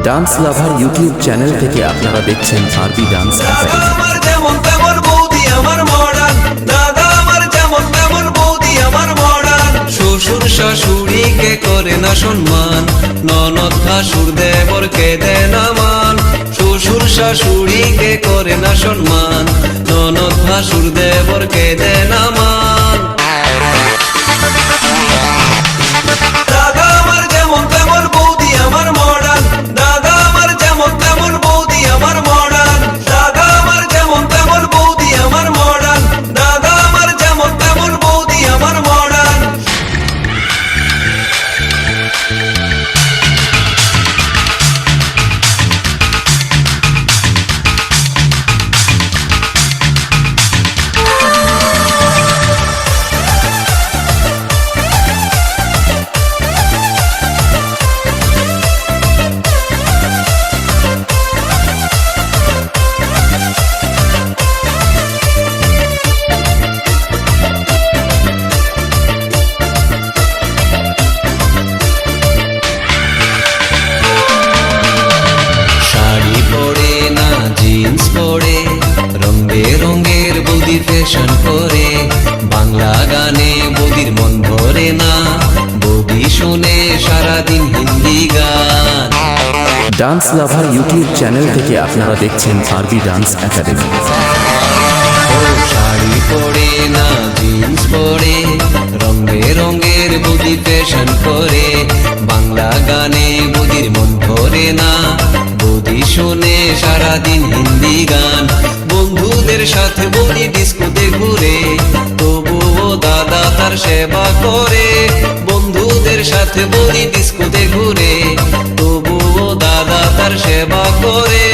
Dance লাভার YouTube channel থেকে আপনারা দেখছেন আরবি ডান্স একাডেমি। আমার যেমন তেমন বৌদি আমার মডার্ন, দাদা আমার যেমন তেমন বৌদি আমার মডার্ন। শ্বশুর শাশুড়িকে করে না সম্মান, ননদ ভাসুর দেবরকে দেয় না মান। শ্বশুর শাশুড়িকে করে না সম্মান, ননদ ভাসুর দেবরকে দেয় না মান। দাদা আমার যেমন তেমন বৌদি আমার মডার্ন, দাদা আমার যেমন তেমন বৌদি আমার মডার্ন। দাদা আমার যেমন তেমন বৌদি আমার মডার্ন, দাদা আমার যেমন তেমন বৌদি আমার মডার্ন। শাড়ি পরে না জিন্স পরে, রং বেরঙের বৌদি ফ্যাশন করে। বাংলা গানে বৌদির মন ভরে না, বৌদি শোনে সারাদিন হিন্দি গান। ডান্স লাভার ইউটিউব চ্যানেল থেকে আপনারা দেখছেন আরবি ডান্স একাডেমি। ও শাড়ি পরে না জিন্স পরে, রং বেরঙের বৌদি ফ্যাশন করে। বাংলা গানে বৌদির মন ভরে না, বৌদি শোনে সারাদিন হিন্দি গান। বন্ধুদের সাথে বৌদি ডিস্কোতে ঘুরে, তবুও দাদা তার সেবা করে। বন্ধুদের সাথে বৌদি ডিস্কোতে ঘুরে, তবুও দাদা তার সেবা করে।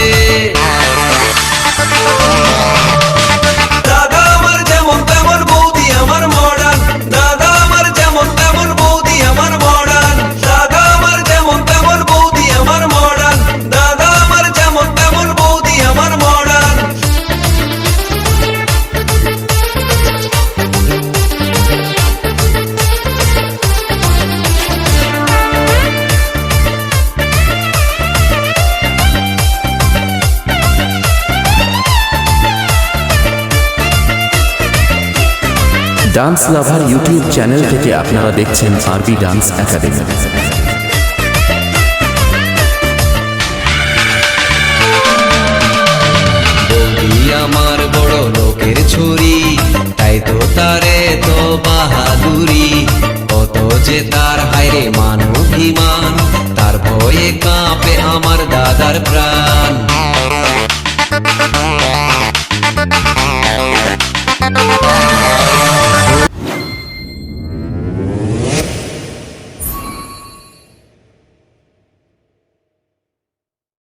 দাদা আমার যেমন তেমন বৌদি আমার মডার্ন, দাদা আমার যেমন তেমন বৌদি আমার মডার্ন। দাদা আমার যেমন তেমন বৌদি আমার মডার্ন, দাদা আমার যেমন তেমন বৌদি আমার মডার্ন। ডান্স লাভার ইউটিউব চ্যানেল থেকে আপনারা দেখছেন আরবি ডান্স একাডেমি। বৌদি আমার বড় লোকের ছুরি, তাই তো তারে তো বাহাদুরি। কত যে তার হায়রে মান অভিমান, তার ভয়ে কাঁপে আমার দাদার প্রাণ।